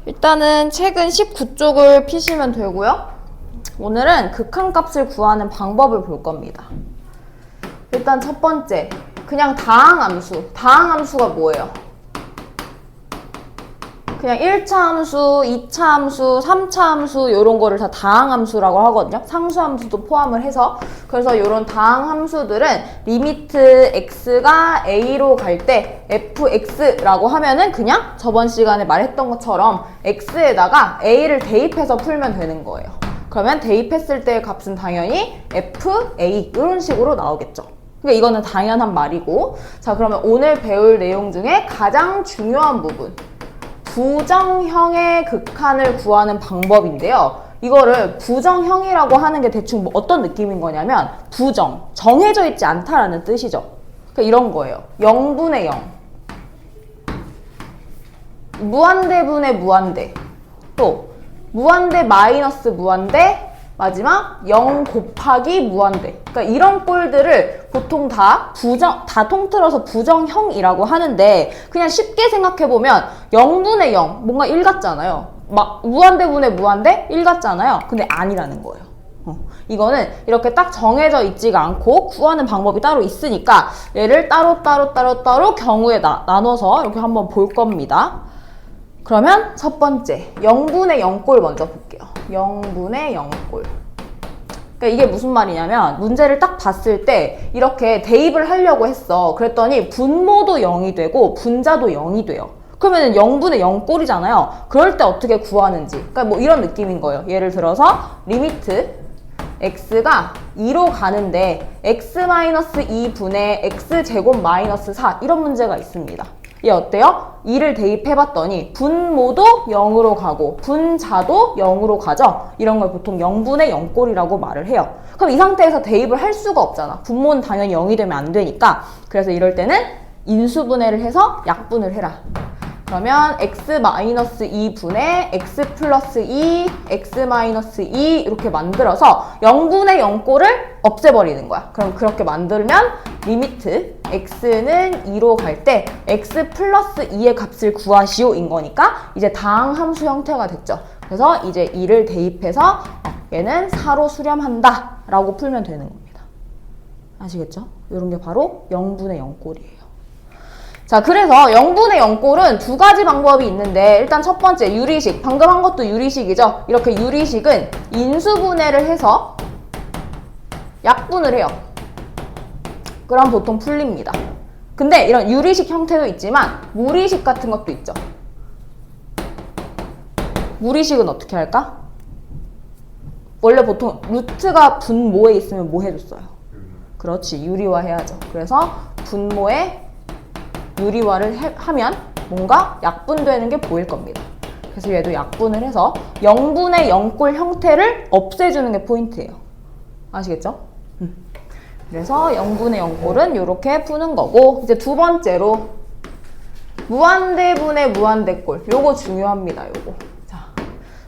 일단은 책은 19쪽을 피시면 되고요. 오늘은 극한값을 구하는 방법을 볼 겁니다. 일단 첫 번째, 그냥 다항함수. 다항함수가 뭐예요? 그냥 1차 함수, 2차 함수, 3차 함수 이런 거를 다 다항함수라고 하거든요. 상수함수도 포함을 해서. 그래서 이런 다항함수들은 리미트 x가 a로 갈 때 fx라고 하면은 그냥 저번 시간에 말했던 것처럼 x에다가 a를 대입해서 풀면 되는 거예요. 그러면 대입했을 때의 값은 당연히 fa 이런 식으로 나오겠죠. 그러니까 이거는 당연한 말이고. 자, 그러면 오늘 배울 내용 중에 가장 중요한 부분, 부정형의 극한을 구하는 방법인데요. 이거를 부정형이라고 하는 게 대충 뭐 어떤 느낌인 거냐면 부정, 정해져 있지 않다라는 뜻이죠. 그러니까 이런 거예요. 0분의 0, 무한대분의 무한대, 또 무한대 마이너스 무한대, 마지막 0 곱하기 무한대. 그러니까 이런 꼴들을 보통 다 통틀어서 부정형이라고 하는데, 그냥 쉽게 생각해보면 0분의 0, 뭔가 1 같잖아요. 막 무한대분의 무한대 1 같잖아요. 근데 아니라는 거예요. 이거는 이렇게 딱 정해져 있지가 않고 구하는 방법이 따로 있으니까 얘를 따로 경우에 나눠서 이렇게 한번 볼 겁니다. 그러면 첫 번째, 0분의 0꼴 먼저 볼게요. 0분의 0꼴. 그러니까 이게 무슨 말이냐면 문제를 딱 봤을 때 이렇게 대입을 하려고 했어. 그랬더니 분모도 0이 되고 분자도 0이 돼요. 그러면 0분의 0꼴이잖아요. 그럴 때 어떻게 구하는지. 그러니까 뭐 이런 느낌인 거예요. 예를 들어서 리미트 x가 2로 가는데 x-2분의 x제곱 마이너스 4 이런 문제가 있습니다. 얘 어때요? 2를 대입해봤더니 분모도 0으로 가고 분자도 0으로 가죠? 이런 걸 보통 0분의 0꼴이라고 말을 해요. 그럼 이 상태에서 대입을 할 수가 없잖아. 분모는 당연히 0이 되면 안 되니까. 그래서 이럴 때는 인수분해를 해서 약분을 해라. 그러면 x-2분의 x 플러스 2, x-2 이렇게 만들어서 0분의 0꼴을 없애버리는 거야. 그럼 그렇게 만들면 리미트 x는 2로 갈 때 x 플러스 2의 값을 구하시오인 거니까 이제 다항함수 형태가 됐죠. 그래서 이제 2를 대입해서 얘는 4로 수렴한다 라고 풀면 되는 겁니다. 아시겠죠? 이런 게 바로 0분의 0꼴이에요. 자, 그래서 0분의 0꼴은 두 가지 방법이 있는데, 일단 첫 번째 유리식, 방금 한 것도 유리식이죠. 이렇게 유리식은 인수분해를 해서 약분을 해요. 그럼 보통 풀립니다. 근데 이런 유리식 형태도 있지만 무리식 같은 것도 있죠. 무리식은 어떻게 할까? 원래 보통 루트가 분모에 있으면 뭐 해줬어요? 그렇지, 유리화 해야죠. 그래서 분모에 유리화를 하면 뭔가 약분되는 게 보일 겁니다. 그래서 얘도 약분을 해서 0분의 0꼴 형태를 없애주는 게 포인트예요. 아시겠죠? 그래서 0분의 0꼴은 이렇게 푸는 거고, 이제 두 번째로 무한대분의 무한대꼴. 요거 중요합니다. 요거. 자,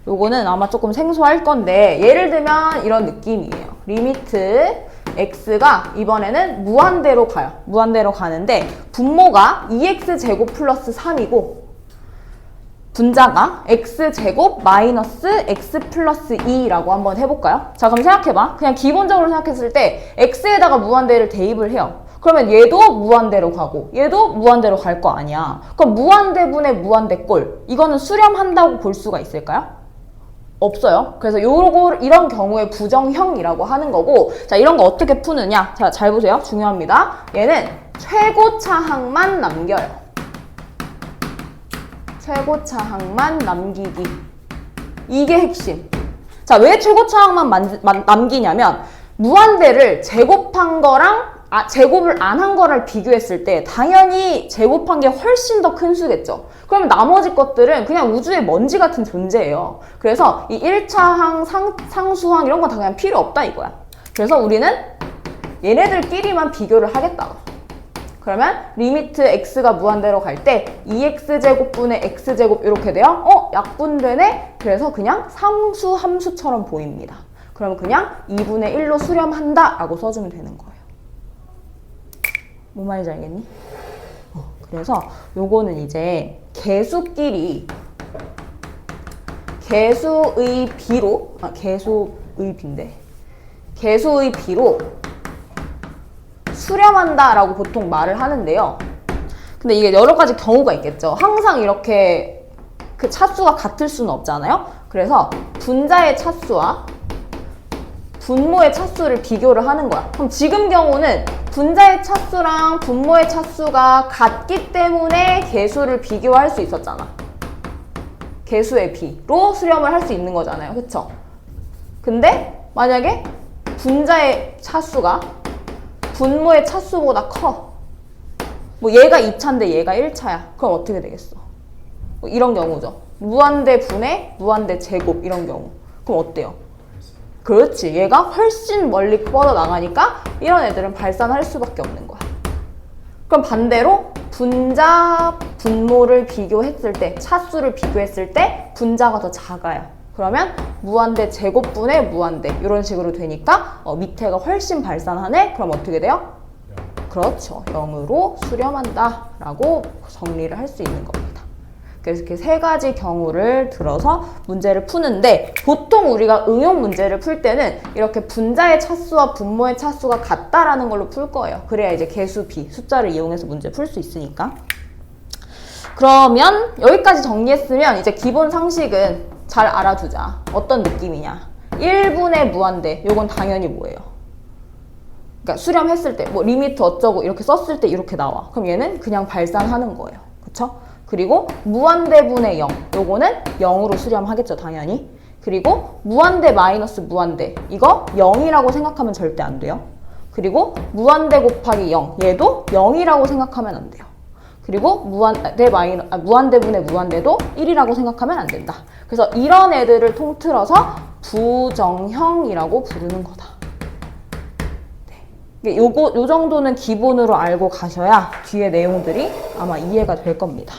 요거는 아마 조금 생소할 건데 예를 들면 이런 느낌이에요. 리미트 x가 이번에는 무한대로 가요. 무한대로 가는데 분모가 2x제곱 플러스 3이고 분자가 x제곱 마이너스 x 플러스 2라고 한번 해볼까요? 자, 그럼 생각해봐. 그냥 기본적으로 생각했을 때 x에다가 무한대를 대입을 해요. 그러면 얘도 무한대로 가고 얘도 무한대로 갈 거 아니야. 그럼 무한대분의 무한대꼴, 이거는 수렴한다고 볼 수가 있을까요? 없어요. 그래서 이런 경우에 부정형이라고 하는 거고, 자, 이런 거 어떻게 푸느냐? 자, 잘 보세요. 중요합니다. 얘는 최고차항만 남겨요. 최고차항만 남기기. 이게 핵심. 자, 왜 최고차항만 남기냐면 무한대를 제곱한 거랑 제곱을 안 한 거를 비교했을 때 당연히 제곱한 게 훨씬 더 큰 수겠죠. 그러면 나머지 것들은 그냥 우주의 먼지 같은 존재예요. 그래서 이 1차항, 상수항 이런 건 다 그냥 필요 없다 이거야. 그래서 우리는 얘네들끼리만 비교를 하겠다. 그러면 리미트 x가 무한대로 갈 때 2x제곱분의 x제곱 이렇게 돼요. 약분되네? 그래서 그냥 상수함수처럼 보입니다. 그럼 그냥 2분의 1로 수렴한다 라고 써주면 되는 거예요. 뭔 말인지 알겠니? 그래서 요거는 이제 개수끼리 개수의 비로 개수의 비로 수렴한다 라고 보통 말을 하는데요. 근데 이게 여러 가지 경우가 있겠죠. 항상 이렇게 그 차수가 같을 수는 없잖아요. 그래서 분자의 차수와 분모의 차수를 비교를 하는 거야. 그럼 지금 경우는 분자의 차수랑 분모의 차수가 같기 때문에 개수를 비교할 수 있었잖아. 개수의 비로 수렴을 할 수 있는 거잖아요. 그쵸? 근데 만약에 분자의 차수가 분모의 차수보다 커. 뭐 얘가 2차인데 얘가 1차야. 그럼 어떻게 되겠어? 뭐 이런 경우죠. 무한대 분의 무한대 제곱 이런 경우. 그럼 어때요? 그렇지. 얘가 훨씬 멀리 뻗어나가니까 이런 애들은 발산할 수밖에 없는 거야. 그럼 반대로 분자, 분모를 비교했을 때, 차수를 비교했을 때 분자가 더 작아요. 그러면 무한대 제곱분의 무한대 이런 식으로 되니까 밑에가 훨씬 발산하네? 그럼 어떻게 돼요? 그렇죠. 0으로 수렴한다 라고 정리를 할 수 있는 겁니다. 그래서 이렇게 세 가지 경우를 들어서 문제를 푸는데 보통 우리가 응용 문제를 풀 때는 이렇게 분자의 차수와 분모의 차수가 같다라는 걸로 풀 거예요. 그래야 이제 개수, 비, 숫자를 이용해서 문제 풀 수 있으니까. 그러면 여기까지 정리했으면 이제 기본 상식은 잘 알아두자. 어떤 느낌이냐. 1분의 무한대. 요건 당연히 뭐예요? 그러니까 수렴했을 때 뭐 리미트 어쩌고 이렇게 썼을 때 이렇게 나와. 그럼 얘는 그냥 발산하는 거예요. 그쵸? 그리고 무한대분의 0. 요거는 0으로 수렴하겠죠, 당연히. 그리고 무한대 마이너스 무한대. 이거 0이라고 생각하면 절대 안 돼요. 그리고 무한대 곱하기 0. 얘도 0이라고 생각하면 안 돼요. 그리고 무한대분의 무한대도 1이라고 생각하면 안 된다. 그래서 이런 애들을 통틀어서 부정형이라고 부르는 거다. 네. 요 정도는 기본으로 알고 가셔야 뒤에 내용들이 아마 이해가 될 겁니다.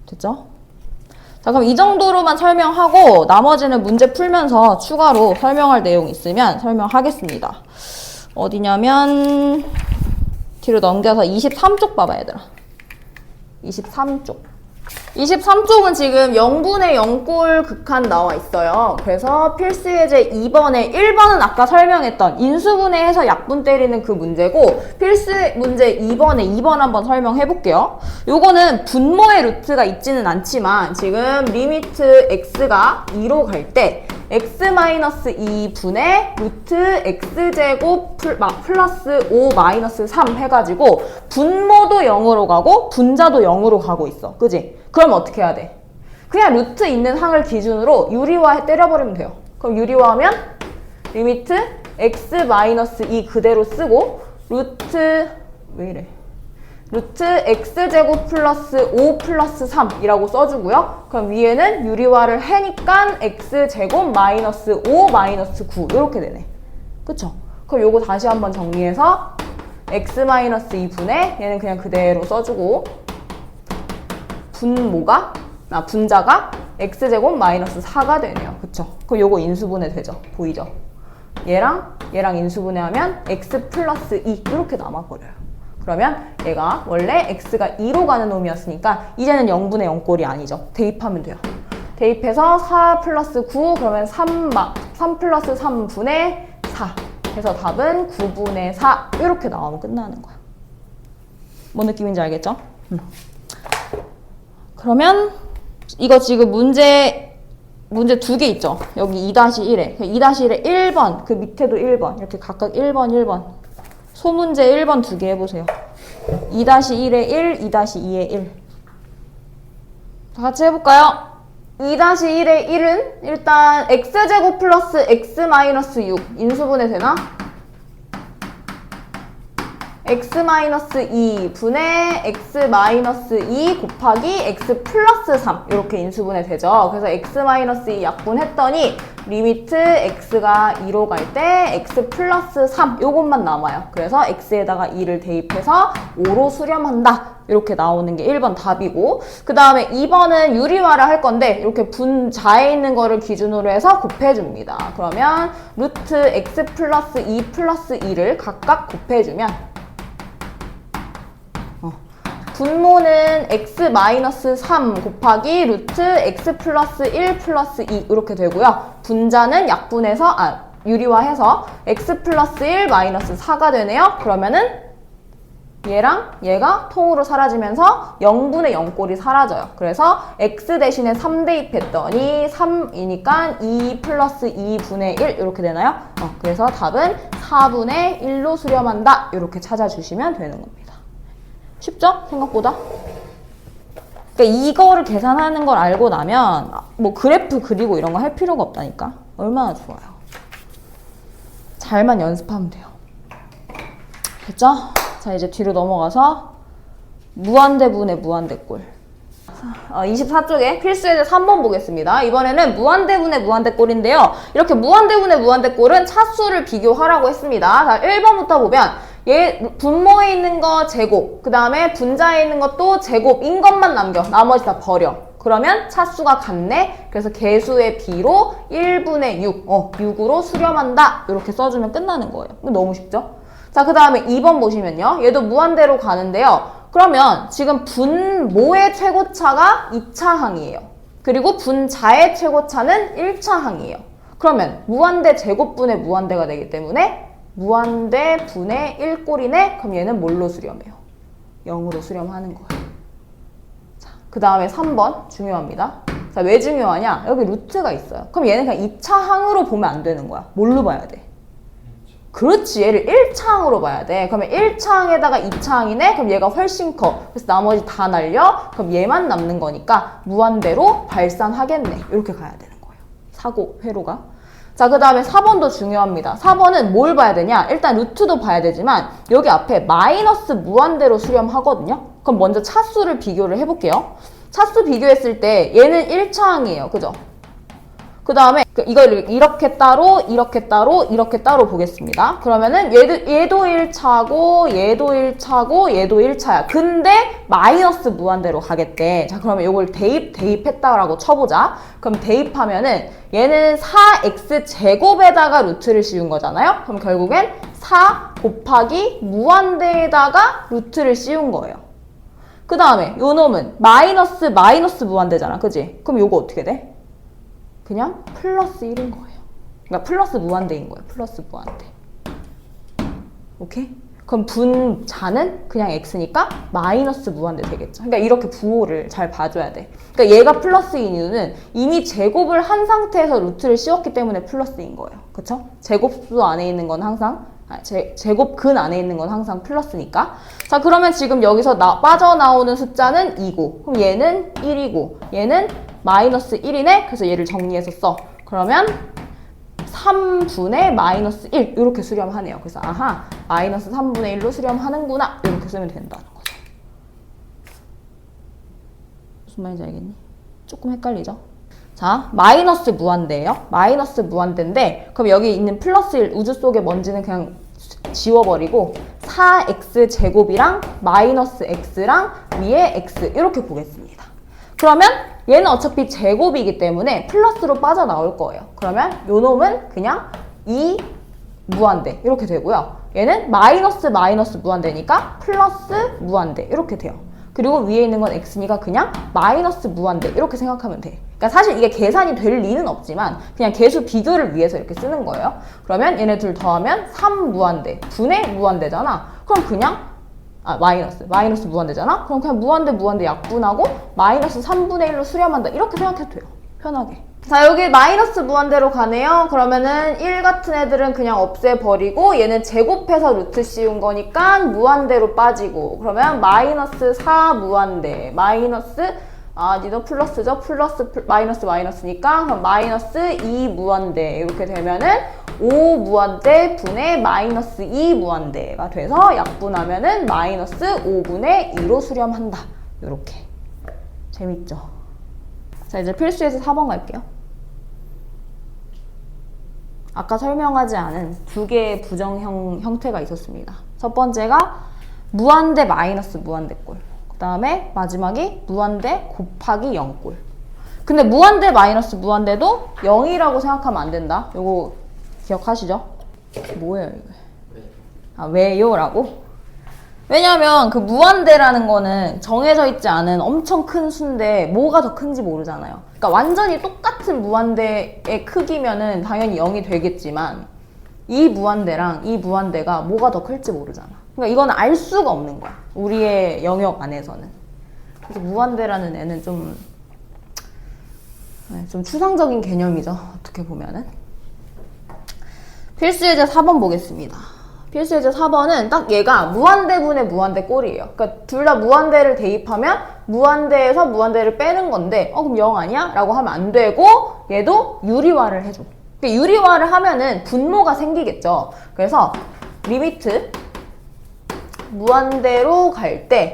됐죠? 자, 그럼 이 정도로만 설명하고 나머지는 문제 풀면서 추가로 설명할 내용 있으면 설명하겠습니다. 어디냐면 뒤로 넘겨서 23쪽 봐봐 얘들아. 23쪽. 23쪽은 지금 0분의 0꼴 극한 나와 있어요. 그래서 필수 예제 2번에 1번은 아까 설명했던 인수분해해서 약분 때리는 그 문제고 필수 문제 2번에 2번 한번 설명해 볼게요. 요거는 분모의 루트가 있지는 않지만 지금 리미트 x가 2로 갈 때 x-2분의 루트 x제곱 플러스 5 마이너스 3 해가지고 분모도 0으로 가고 분자도 0으로 가고 있어. 그지? 그럼 어떻게 해야 돼? 그냥 루트 있는 항을 기준으로 유리화 때려버리면 돼요. 그럼 유리화하면 리미트 x-2 그대로 쓰고 루트 x제곱 플러스 5 플러스 3이라고 써주고요. 그럼 위에는 유리화를 해니까 x제곱 마이너스 5 마이너스 9 이렇게 되네. 그쵸? 그럼 요거 다시 한번 정리해서 x-2분의 얘는 그냥 그대로 써주고 분자가 x제곱 마이너스 4가 되네요. 그쵸? 그럼 요거 인수분해 되죠? 보이죠? 얘랑 인수분해하면 x 플러스 2 이렇게 남아버려요. 그러면 얘가 원래 x가 2로 가는 놈이었으니까 이제는 0분의 0꼴이 아니죠. 대입하면 돼요. 대입해서 4 플러스 9 그러면 3 플러스 3분의 4 해서 답은 9분의 4 이렇게 나오면 끝나는 거야. 뭔 느낌인지 알겠죠? 그러면 이거 지금 문제 두 개 있죠? 여기 2-1에 2-1에 1번 그 밑에도 1번 이렇게 각각 1번 소문제 1번 두 개 해보세요. 2-1에 1, 2-2에 1. 다 같이 해볼까요? 2-1에 1은 일단 x제곱 플러스 x-6 인수분해 되나? x-2 분의 x-2 곱하기 x 플러스 3 이렇게 인수분해 되죠. 그래서 x-2 약분했더니 리미트 x가 2로 갈 때 x 플러스 3 요것만 남아요. 그래서 x에다가 2를 대입해서 5로 수렴한다. 이렇게 나오는 게 1번 답이고 그 다음에 2번은 유리화를 할 건데 이렇게 분자에 있는 거를 기준으로 해서 곱해줍니다. 그러면 루트 x 플러스 2 플러스 2를 각각 곱해주면 분모는 x-3 곱하기 루트 x 플러스 1 플러스 2 이렇게 되고요. 분자는 약분해서 유리화해서 x 플러스 1 마이너스 4가 되네요. 그러면은 얘랑 얘가 통으로 사라지면서 0분의 0꼴이 사라져요. 그래서 x 대신에 3 대입했더니 3이니까 2 플러스 2분의 1 이렇게 되나요? 그래서 답은 4분의 1로 수렴한다. 이렇게 찾아주시면 되는 겁니다. 쉽죠? 생각보다? 그러니까 이거를 계산하는 걸 알고 나면 뭐 그래프 그리고 이런 거 할 필요가 없다니까. 얼마나 좋아요. 잘만 연습하면 돼요. 됐죠? 자, 이제 뒤로 넘어가서 무한대분의 무한대꼴. 24쪽에 필수예제 3번 보겠습니다. 이번에는 무한대분의 무한대꼴인데요. 이렇게 무한대분의 무한대꼴은 차수를 비교하라고 했습니다. 자, 1번부터 보면 얘 분모에 있는 거 제곱, 그 다음에 분자에 있는 것도 제곱인 것만 남겨. 나머지 다 버려. 그러면 차수가 같네. 그래서 개수의 비로 1분의 6, 6으로 수렴한다. 이렇게 써주면 끝나는 거예요. 너무 쉽죠? 자, 그 다음에 2번 보시면요. 얘도 무한대로 가는데요. 그러면 지금 분모의 최고차가 2차항이에요. 그리고 분자의 최고차는 1차항이에요. 그러면 무한대 제곱분의 무한대가 되기 때문에 무한대 분의 1꼴이네? 그럼 얘는 뭘로 수렴해요? 0으로 수렴하는 거예요. 자, 그 다음에 3번 중요합니다. 자, 왜 중요하냐? 여기 루트가 있어요. 그럼 얘는 그냥 2차항으로 보면 안 되는 거야. 뭘로 봐야 돼? 그렇지, 얘를 1차항으로 봐야 돼. 그러면 1차항에다가 2차항이네? 그럼 얘가 훨씬 커. 그래서 나머지 다 날려? 그럼 얘만 남는 거니까 무한대로 발산하겠네. 이렇게 가야 되는 거예요. 사고, 회로가. 자, 그 다음에 4번도 중요합니다. 4번은 뭘 봐야 되냐? 일단 루트도 봐야 되지만 여기 앞에 마이너스 무한대로 수렴하거든요. 그럼 먼저 차수를 비교를 해볼게요. 차수 비교했을 때 얘는 1차항이에요. 그죠? 그 다음에 이걸 이렇게 따로 이렇게 따로 이렇게 따로 보겠습니다. 그러면은 얘도 1차고 얘도 1차고 얘도 1차야. 근데 마이너스 무한대로 가겠대. 자, 그러면 이걸 대입했다라고 쳐보자. 그럼 대입하면은 얘는 4x 제곱에다가 루트를 씌운 거잖아요. 그럼 결국엔 4 곱하기 무한대에다가 루트를 씌운 거예요. 그 다음에 요 놈은 마이너스 무한대잖아. 그지? 그럼 요거 어떻게 돼? 그냥 플러스 1인 거예요. 그러니까 플러스 무한대인 거예요. 플러스 무한대. 오케이? 그럼 분자는 그냥 x니까 마이너스 무한대 되겠죠. 그러니까 이렇게 부호를 잘 봐줘야 돼. 그러니까 얘가 플러스인 이유는 이미 제곱을 한 상태에서 루트를 씌웠기 때문에 플러스인 거예요. 그쵸? 제곱수 안에 있는 건 항상 제곱근 안에 있는 건 항상 플러스니까. 자, 그러면 지금 여기서 빠져나오는 숫자는 2고 그럼 얘는 1이고 얘는 마이너스 1이네? 그래서 얘를 정리해서 써. 그러면 3분의 마이너스 1 이렇게 수렴하네요. 그래서 아하, 마이너스 3분의 1로 수렴하는구나 이렇게 쓰면 된다는 거죠. 무슨 말인지 알겠니? 조금 헷갈리죠? 자, 마이너스 무한대예요. 마이너스 무한대인데 그럼 여기 있는 플러스 1 우주 속의 먼지는 그냥 지워버리고 4x 제곱이랑 마이너스 x랑 위에 x 이렇게 보겠습니다. 그러면 얘는 어차피 제곱이기 때문에 플러스로 빠져나올 거예요. 그러면 요 놈은 그냥 2 무한대 이렇게 되고요. 얘는 마이너스 무한대니까 플러스 무한대 이렇게 돼요. 그리고 위에 있는 건 x니까 그냥 마이너스 무한대 이렇게 생각하면 돼. 그러니까 사실 이게 계산이 될 리는 없지만 그냥 개수 비교를 위해서 이렇게 쓰는 거예요. 그러면 얘네 둘 더하면 3 무한대 분의 무한대잖아. 그럼 그냥 마이너스 무한대잖아? 그럼 그냥 무한대 약분하고 마이너스 3분의 1로 수렴한다. 이렇게 생각해도 돼요. 편하게. 자, 여기 마이너스 무한대로 가네요. 그러면은 1 같은 애들은 그냥 없애버리고 얘는 제곱해서 루트 씌운 거니까 무한대로 빠지고 그러면 마이너스 4 무한대 니도 플러스죠? 마이너스니까 그럼 마이너스 2 무한대 이렇게 되면은 5 무한대 분의 마이너스 2 무한대가 돼서 약분하면은 마이너스 5분의 2로 수렴한다. 요렇게. 재밌죠? 자, 이제 필수에서 4번 갈게요. 아까 설명하지 않은 두 개의 부정형 형태가 있었습니다. 첫 번째가 무한대 마이너스 무한대꼴. 그 다음에 마지막이 무한대 곱하기 0꼴. 근데 무한대 마이너스 무한대도 0이라고 생각하면 안 된다. 요거 기억하시죠? 뭐예요 이거? 왜요? 라고? 왜냐면 그 무한대라는 거는 정해져 있지 않은 엄청 큰 수인데 뭐가 더 큰지 모르잖아요. 그러니까 완전히 똑같은 무한대의 크기면은 당연히 0이 되겠지만 이 무한대랑 이 무한대가 뭐가 더 클지 모르잖아. 그러니까 이건 알 수가 없는 거야. 우리의 영역 안에서는. 그래서 무한대라는 애는 좀 추상적인 개념이죠. 어떻게 보면은. 필수예제 4번 보겠습니다. 필수예제 4번은 딱 얘가 무한대분의 무한대 꼴이에요. 그러니까 둘 다 무한대를 대입하면 무한대에서 무한대를 빼는 건데 그럼 0 아니야? 라고 하면 안 되고 얘도 유리화를 해줘. 그러니까 유리화를 하면은 분모가 생기겠죠. 그래서 리미트 무한대로 갈 때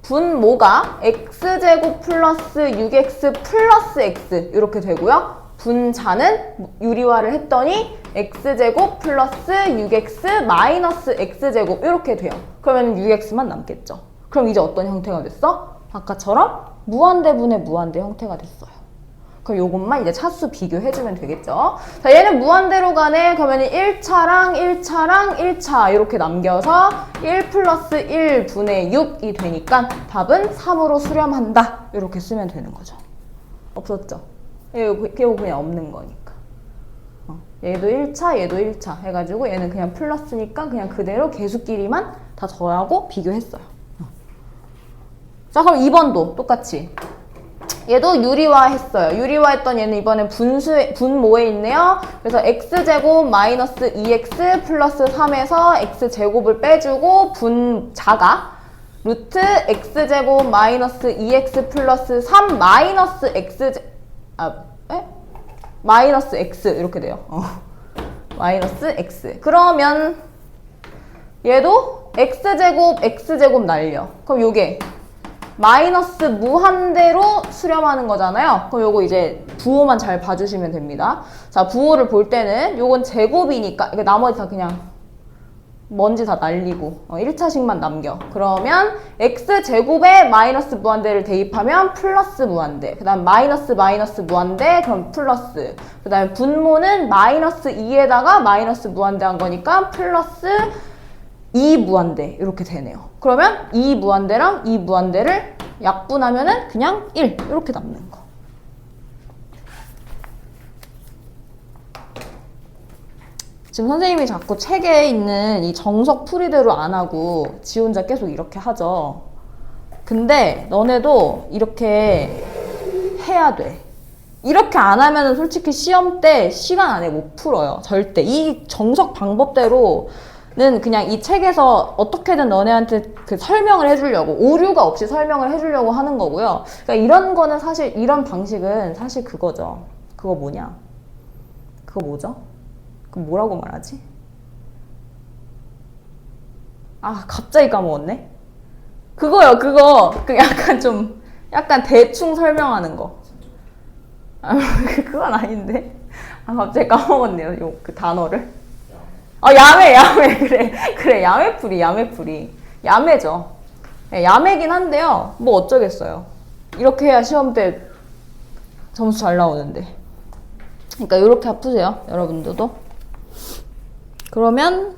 분모가 x제곱 플러스 6x 플러스 x 이렇게 되고요. 분자는 유리화를 했더니 x제곱 플러스 6x 마이너스 x제곱 이렇게 돼요. 그러면 6x만 남겠죠. 그럼 이제 어떤 형태가 됐어? 아까처럼 무한대분의 무한대 형태가 됐어요. 그럼 요것만 이제 차수 비교해주면 되겠죠. 자, 얘는 무한대로 가네. 그러면 1차랑 1차랑 1차 이렇게 남겨서 1 플러스 1 분의 6이 되니까 답은 3으로 수렴한다. 이렇게 쓰면 되는 거죠. 없었죠? 이거 그냥 없는 거니까. 얘도 1차, 얘도 1차 해가지고 얘는 그냥 플러스니까 그냥 그대로 계수끼리만 다 더하고 비교했어요. 자, 그럼 2번도 똑같이. 얘도 유리화 했어요. 유리화 했던 얘는 이번엔 분모에 있네요. 그래서 x제곱 마이너스 2x 플러스 3에서 x제곱을 빼주고 분자가 루트 x제곱 마이너스 2x 플러스 3 마이너스 마이너스 x 이렇게 돼요. 마이너스 x. 그러면 얘도 x제곱 날려. 그럼 요게 마이너스 무한대로 수렴하는 거잖아요. 그럼 요거 이제 부호만 잘 봐주시면 됩니다. 자, 부호를 볼 때는 요건 제곱이니까 이게 나머지 다 그냥 먼지 다 날리고 1차식만 남겨. 그러면 x제곱에 마이너스 무한대를 대입하면 플러스 무한대. 그 다음 마이너스 무한대 그럼 플러스. 그 다음에 분모는 마이너스 2에다가 마이너스 무한대 한 거니까 플러스 2 무한대 이렇게 되네요. 그러면 이 무한대랑 이 무한대를 약분하면은 그냥 1 이렇게 남는 거. 지금 선생님이 자꾸 책에 있는 이 정석 풀이대로 안 하고 지 혼자 계속 이렇게 하죠. 근데 너네도 이렇게 해야 돼. 이렇게 안 하면은 솔직히 시험 때 시간 안에 못 풀어요. 절대. 이 정석 방법대로는 그냥 이 책에서 어떻게든 너네한테 그 설명을 해주려고, 오류가 없이 설명을 해주려고 하는 거고요. 그러니까 이런 거는 사실, 이런 방식은 사실 그거죠. 그거 뭐냐? 그거 뭐죠? 그럼 뭐라고 말하지? 아, 갑자기 까먹었네? 그거요, 그거. 그 약간 대충 설명하는 거. 아, 그건 아닌데. 아, 갑자기 까먹었네요, 그 단어를. 야매. 그래, 야매풀이. 야매죠. 네, 야매긴 한데요. 뭐 어쩌겠어요. 이렇게 해야 시험 때 점수 잘 나오는데. 그러니까 이렇게 푸세요, 여러분들도. 그러면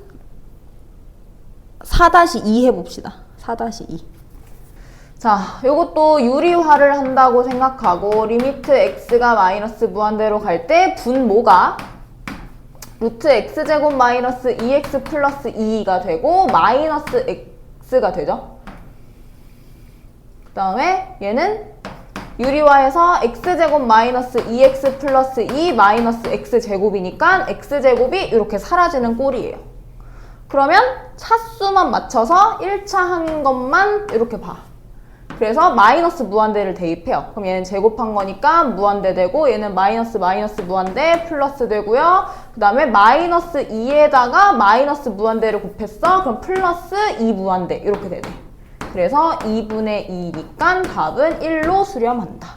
4-2 해봅시다. 4-2. 자, 요것도 유리화를 한다고 생각하고 리미트 x가 마이너스 무한대로 갈 때 분모가 루트 x제곱 마이너스 2x 플러스 2가 되고 마이너스 x가 되죠. 그 다음에 얘는 유리화해서 x제곱 마이너스 2x 플러스 2 마이너스 x제곱이니까 x제곱이 이렇게 사라지는 꼴이에요. 그러면 차수만 맞춰서 1차 한 것만 이렇게 봐. 그래서 마이너스 무한대를 대입해요. 그럼 얘는 제곱한 거니까 무한대 되고 얘는 마이너스 무한대 플러스 되고요. 그 다음에 마이너스 2에다가 마이너스 무한대를 곱했어. 그럼 플러스 2 무한대 이렇게 되네. 그래서 2분의 2니까 답은 1로 수렴한다.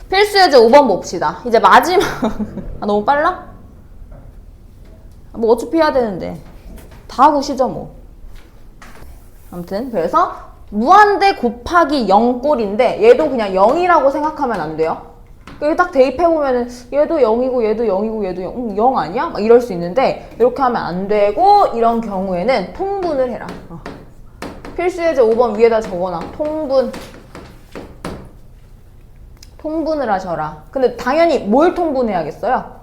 필수예제 5번 봅시다. 이제 마지막. 아, 너무 빨라? 뭐 어차피 해야 되는데. 다 하고 쉬죠 뭐. 아무튼 그래서 무한대 곱하기 0꼴인데 얘도 그냥 0이라고 생각하면 안 돼요. 여기 딱 대입해보면은 얘도 0이고 얘도 0이고 얘도 0 아니야? 막 이럴 수 있는데 이렇게 하면 안 되고 이런 경우에는 통분을 해라. 필수 예제 5번 위에다 적어놔. 통분을 하셔라. 근데 당연히 뭘 통분해야겠어요?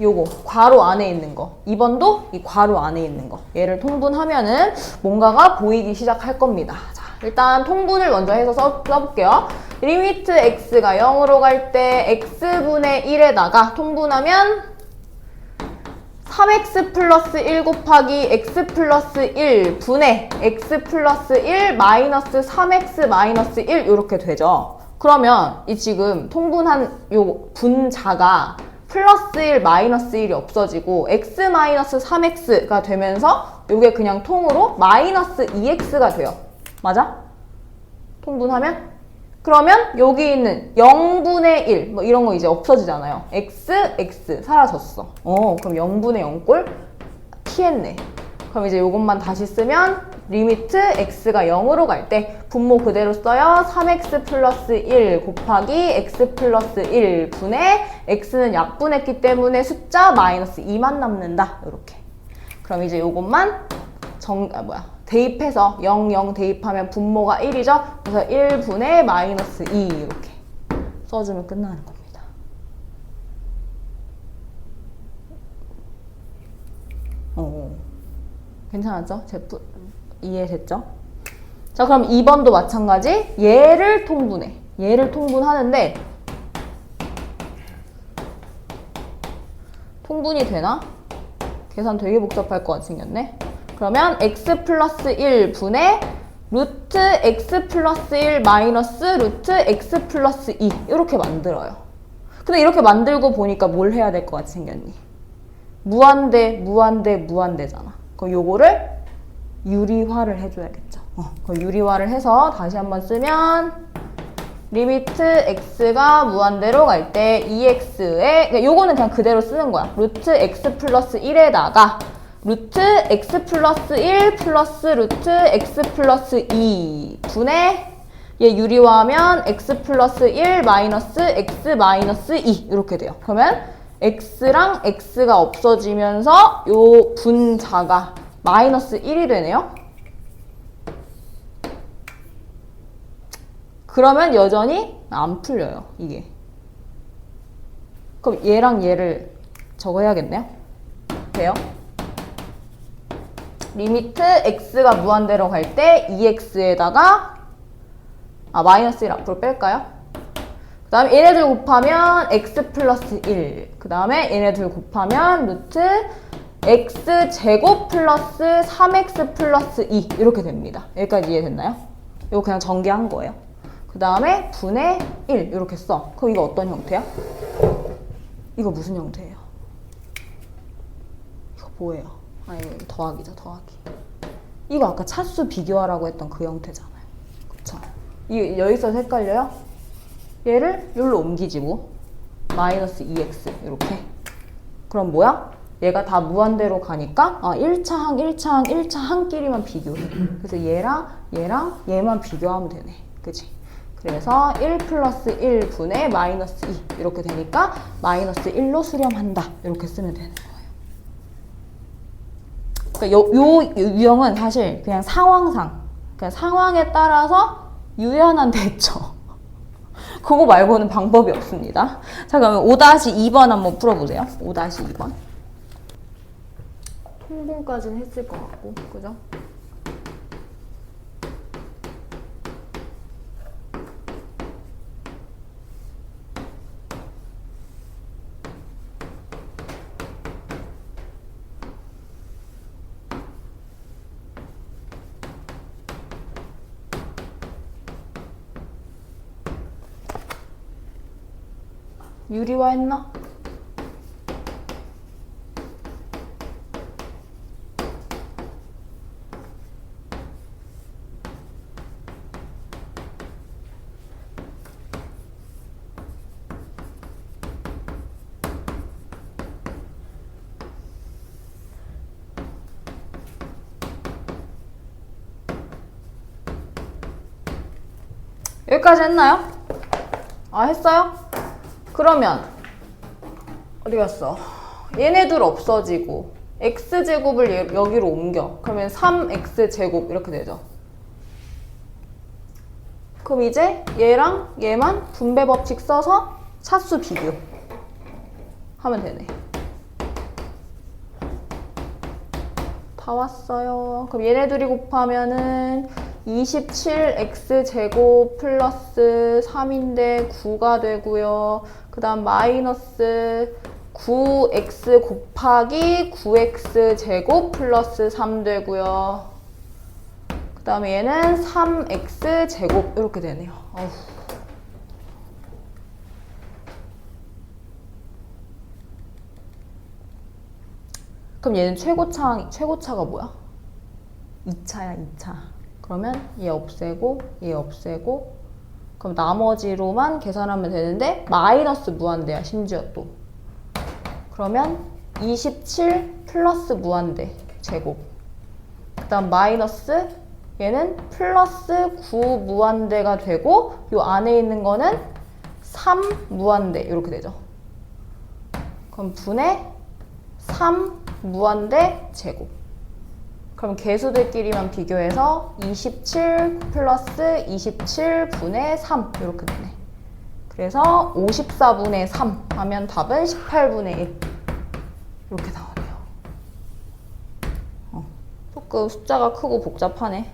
요거 괄호 안에 있는 거. 2번도 이 괄호 안에 있는 거. 얘를 통분하면은 뭔가가 보이기 시작할 겁니다. 자, 일단 통분을 먼저 해서 써볼게요. 리미트 x가 0으로 갈 때 x분의 1에다가 통분하면 3x 플러스 1 곱하기 x 플러스 1 분의 x 플러스 1 마이너스 3x 마이너스 1 이렇게 되죠. 그러면 이 지금 통분한 요 분자가 플러스 1 마이너스 1이 없어지고 x 마이너스 3x가 되면서 요게 그냥 통으로 마이너스 2x가 돼요. 맞아? 통분하면? 그러면 여기 있는 0분의 1 뭐 이런 거 이제 없어지잖아요. x 사라졌어. 그럼 0분의 0꼴 피했네. 그럼 이제 요것만 다시 쓰면 리미트 x가 0으로 갈 때 분모 그대로 써요. 3x 플러스 1 곱하기 x 플러스 1 분의 x는 약분했기 때문에 숫자 마이너스 2만 남는다. 이렇게. 그럼 이제 요것만 대입해서 0 대입하면 분모가 1이죠. 그래서 1분의 마이너스 2 이렇게 써주면 끝나는 겁니다. 괜찮았죠? 이해됐죠? 자, 그럼 2번도 마찬가지. 얘를 통분해. 얘를 통분하는데 통분이 되나? 계산 되게 복잡할 것 같이 생겼네. 그러면 x 플러스 1 분의 루트 x 플러스 1 마이너스 루트 x 플러스 2 이렇게 만들어요. 근데 이렇게 만들고 보니까 뭘 해야 될 것 같이 생겼니? 무한대잖아. 그럼 요거를 유리화를 해줘야겠죠. 그럼 유리화를 해서 다시 한번 쓰면 리미트 x가 무한대로 갈 때 2x에 그러니까 요거는 그냥 그대로 쓰는 거야. 루트 x 플러스 1에다가 루트 x 플러스 1 플러스 루트 x 플러스 2 분의 얘 유리화하면 x 플러스 1 마이너스 x 마이너스 2 이렇게 돼요. 그러면 x랑 x가 없어지면서 요 분자가 마이너스 1이 되네요. 그러면 여전히 안 풀려요, 이게. 그럼 얘랑 얘를 저거 해야겠네요. 돼요? 리미트 x가 무한대로 갈 때 2x에다가 마이너스 1 앞으로 뺄까요? 그 다음에 얘네들 곱하면 x 플러스 1. 그 다음에 얘네들 곱하면 루트 x 제곱 플러스 3x 플러스 2 이렇게 됩니다. 여기까지 이해됐나요? 이거 그냥 전개한 거예요. 그 다음에 분의 1 이렇게 써. 그럼 이거 어떤 형태야? 이거 무슨 형태예요? 이거 뭐예요? 아니 더하기죠, 더하기. 이거 아까 차수 비교하라고 했던 그 형태잖아요. 그쵸? 이 여기서 헷갈려요? 얘를 여기로 옮기지 뭐. 마이너스 2x 이렇게. 그럼 뭐야? 얘가 다 무한대로 가니까 1차항끼리만 비교해. 그래서 얘랑 얘만 비교하면 되네. 그치? 그래서 1 플러스 1 분의 마이너스 2 이렇게 되니까 마이너스 1로 수렴한다. 이렇게 쓰면 되는 거예요. 그러니까 요 유형은 사실 그냥 그냥 상황에 따라서 유연한 대처. 그거 말고는 방법이 없습니다. 자, 그러면 5-2번 한번 풀어보세요. 5-2번. 통분까지는 했을 것 같고, 그죠? 유리화 했나? 여기까지 했나요? 했어요? 그러면 어디 갔어? 얘네들 없어지고 x제곱을 여기로 옮겨. 그러면 3x제곱 이렇게 되죠. 그럼 이제 얘랑 얘만 분배 법칙 써서 차수 비교 하면 되네. 다 왔어요. 그럼 얘네 둘이 곱하면은 27x제곱 플러스 3인데 9가 되고요. 그 다음 마이너스 9x 곱하기 9x제곱 플러스 3 되고요. 그 다음에 얘는 3x제곱 이렇게 되네요. 어후. 그럼 얘는 최고차가 뭐야? 2차야, 2차. 그러면 얘 없애고, 얘 없애고, 그럼 나머지로만 계산하면 되는데, 마이너스 무한대야, 심지어 또. 그러면 27 플러스 무한대, 제곱. 그 다음 마이너스, 얘는 플러스 9 무한대가 되고, 요 안에 있는 거는 3 무한대, 이렇게 되죠. 그럼 분의 3 무한대 제곱. 그럼 개수들끼리만 비교해서 27 플러스 27 분의 3 이렇게 되네. 그래서 54분의 3 하면 답은 18분의 1 이렇게 나오네요. 조금 숫자가 크고 복잡하네.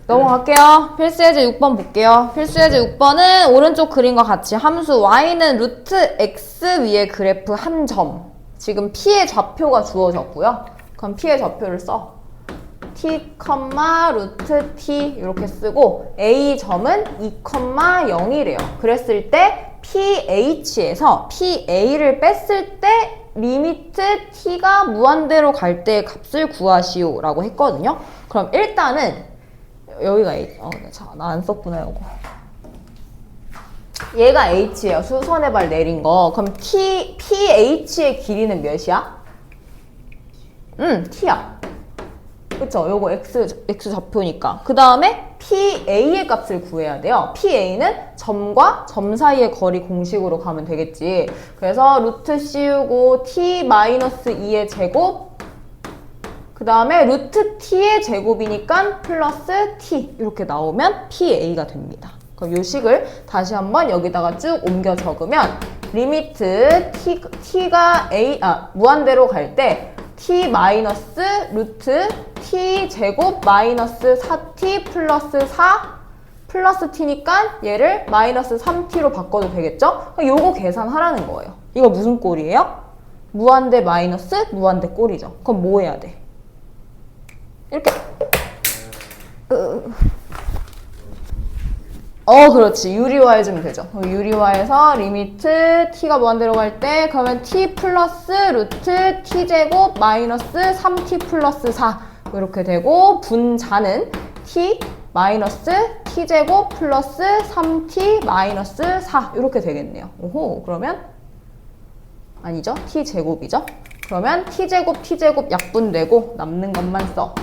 넘어갈게요. 필수예제 6번 볼게요. 필수예제 6번은 오른쪽 그림과 같이 함수 y는 루트 x 위에 그래프 한 점. 지금 p의 좌표가 주어졌고요. 그럼 p의 좌표를 써. t, 루트 t 이렇게 쓰고 a 점은 2,0이래요. 그랬을 때 ph에서 pa를 뺐을 때 리미트 t가 무한대로 갈 때 값을 구하시오 라고 했거든요. 그럼 일단은 여기가 a, 나 안 썼구나 요거. 얘가 h예요. 수선의 발 내린 거. 그럼 ph의 길이는 몇이야? t야. 그쵸? 요거 x 좌표니까. 그 다음에 PA의 값을 구해야 돼요. PA는 점과 점 사이의 거리 공식으로 가면 되겠지. 그래서 루트 씌우고 t-2의 제곱, 그 다음에 루트 t의 제곱이니까 플러스 t 이렇게 나오면 PA가 됩니다. 그럼 요 식을 다시 한번 여기다가 쭉 옮겨 적으면 리미트 t가 무한대로 갈 때 t 마이너스 루트 t 제곱 마이너스 4t 플러스 4 플러스 t니까 얘를 마이너스 3t로 바꿔도 되겠죠? 요거 계산하라는 거예요. 이거 무슨 꼴이에요? 무한대 마이너스 무한대 꼴이죠. 그럼 뭐 해야 돼? 이렇게 그렇지. 유리화해주면 되죠. 유리화해서 리미트 t가 무한대로 갈 때 그러면 t 플러스 루트 t제곱 마이너스 3t 플러스 4 이렇게 되고 분자는 t 마이너스 t제곱 플러스 3t 마이너스 4 이렇게 되겠네요. 오호, 그러면 아니죠. t제곱이죠. 그러면 t제곱 약분되고 남는 것만 써.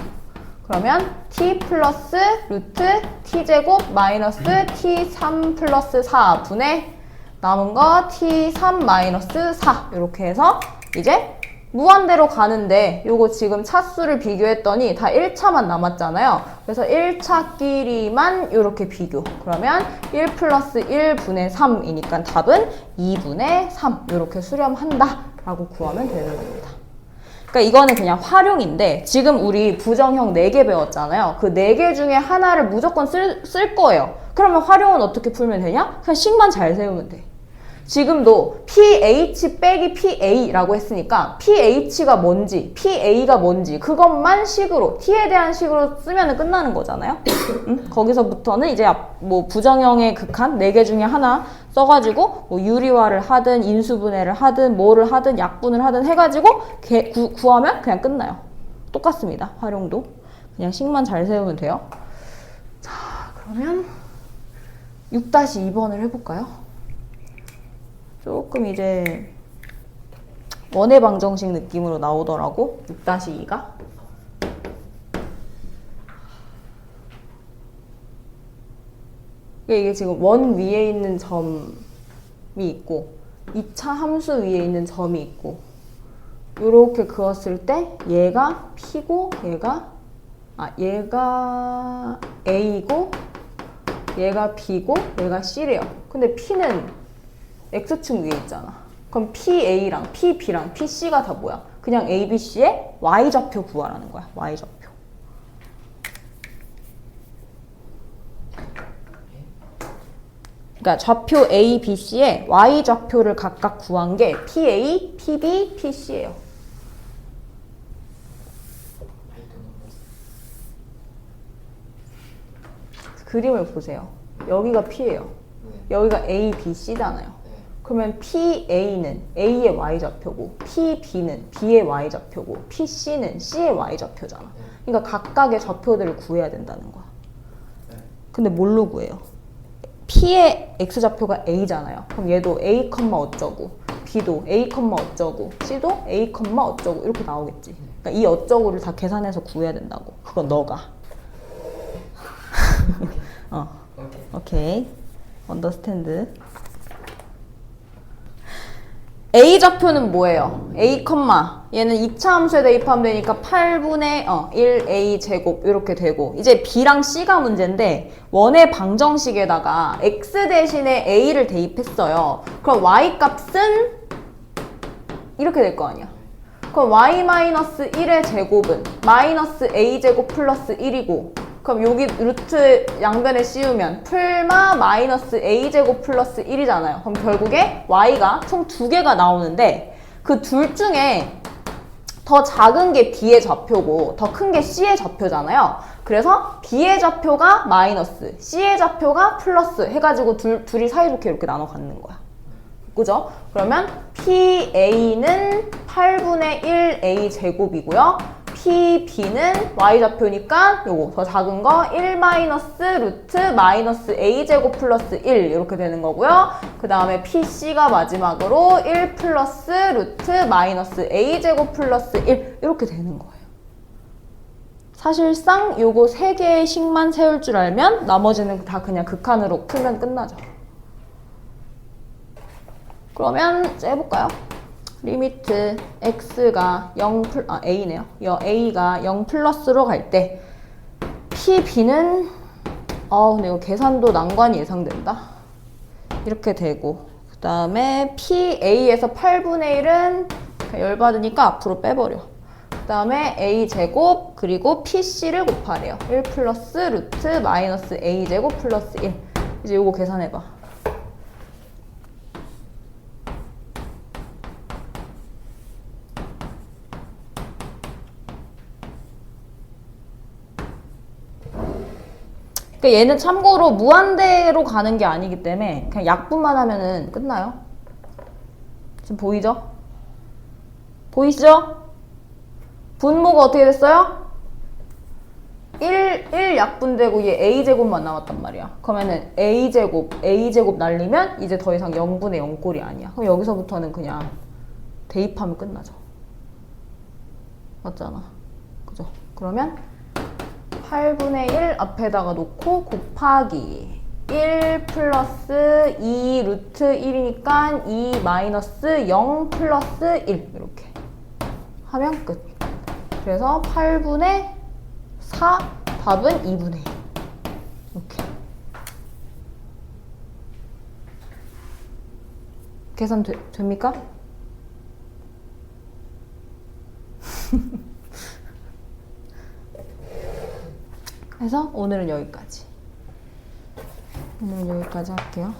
그러면 t 플러스 루트 t제곱 마이너스 t3 플러스 4 분의 남은 거 t3 마이너스 4 이렇게 해서 이제 무한대로 가는데 요거 지금 차수를 비교했더니 다 1차만 남았잖아요. 그래서 1차끼리만 이렇게 비교. 그러면 1 플러스 1 분의 3이니까 답은 2분의 3 이렇게 수렴한다 라고 구하면 되는 겁니다. 그러니까 이거는 그냥 활용인데 지금 우리 부정형 4개 배웠잖아요. 그 4개 중에 하나를 무조건 쓸 거예요. 그러면 활용은 어떻게 풀면 되냐? 그냥 식만 잘 세우면 돼. 지금도 pH 빼기 pa라고 했으니까 pH가 뭔지, pa가 뭔지 그것만 식으로, t에 대한 식으로 쓰면 끝나는 거잖아요. 거기서부터는 이제 뭐 부정형의 극한 4개 중에 하나 써가지고 뭐 유리화를 하든 인수분해를 하든 뭐를 하든 약분을 하든 해가지고 구하면 그냥 끝나요. 똑같습니다. 활용도. 그냥 식만 잘 세우면 돼요. 자, 그러면 6-2번을 해볼까요? 조금 이제 원의 방정식 느낌으로 나오더라고. 6-2가. 이게 지금 원 위에 있는 점이 있고 2차 함수 위에 있는 점이 있고 이렇게 그었을 때 얘가 P고 얘가 A고 얘가 B고 얘가 C래요. 근데 P는 X축 위에 있잖아. 그럼 PA랑 PB랑 PC가 다 뭐야? 그냥 ABC의 Y좌표 구하라는 거야. Y좌표. 그러니까 좌표 A, B, C의 Y좌표를 각각 구한 게 PA, PB, PC예요. 그림을 보세요. 여기가 P예요. 여기가 A, B, C잖아요. 그러면 PA는 A의 Y좌표고 PB는 B의 Y좌표고 PC는 C의 Y좌표잖아. 그러니까 각각의 좌표들을 구해야 된다는 거야. 근데 뭘로 구해요? P의 X좌표가 A잖아요. 그럼 얘도 A, 어쩌고 B도 A, 어쩌고 C도 A, 어쩌고 이렇게 나오겠지. 그러니까 이 어쩌고를 다 계산해서 구해야 된다고. 그건 너가. 오케이. understand. A좌표는 뭐예요? A, 얘는 2차 함수에 대입하면 되니까 8분의 1A 제곱 이렇게 되고 이제 B랑 C가 문제인데 원의 방정식에다가 X 대신에 A를 대입했어요. 그럼 Y 값은 이렇게 될 거 아니야. 그럼 Y-1의 제곱은 마이너스 A제곱 플러스 1이고 그럼 여기 루트 양변에 씌우면 풀마 마이너스 A제곱 플러스 1이잖아요. 그럼 결국에 Y가 총 2개가 나오는데 그 둘 중에 더 작은 게 B의 좌표고 더 큰 게 C의 좌표잖아요. 그래서 B의 좌표가 마이너스, C의 좌표가 플러스 해가지고 둘이 사이좋게 이렇게 나눠 갖는 거야. 그죠? 그러면 PA는 8분의 1A 제곱이고요. PB는 Y좌표니까 요거 더 작은 거 1 마이너스 루트 마이너스 A제곱 플러스 1 이렇게 되는 거고요. 그 다음에 PC가 마지막으로 1 플러스 루트 마이너스 A제곱 플러스 1 이렇게 되는 거예요. 사실상 요거 3개의 식만 세울 줄 알면 나머지는 다 그냥 극한으로 풀면 끝나죠. 그러면 이제 해볼까요? 리미트 x가 0 a네요. a가 0 플러스로 갈 때 PB는 근데 이거 계산도 난관이 예상된다. 이렇게 되고 그 다음에 PA에서 8분의 1은 열받으니까 앞으로 빼버려. 그 다음에 A제곱 그리고 PC를 곱하래요. 1 플러스 루트 마이너스 A제곱 플러스 1 이제 요거 계산해봐. 그러니까 얘는 참고로 무한대로 가는 게 아니기 때문에 그냥 약분만 하면은 끝나요. 지금 보이죠? 보이시죠? 분모가 어떻게 됐어요? 1 약분되고 얘 A제곱만 남았단 말이야. 그러면은 A제곱 날리면 이제 더 이상 0분의 0꼴이 아니야. 그럼 여기서부터는 그냥 대입하면 끝나죠. 맞잖아. 그죠? 그러면 8분의 1 앞에다가 놓고 곱하기 1 플러스 2 루트 1이니까 2 마이너스 0 플러스 1 이렇게 하면 끝. 그래서 8분의 4 답은 2분의 1 이렇게 계산 됩니까? 그래서 오늘은 여기까지 할게요.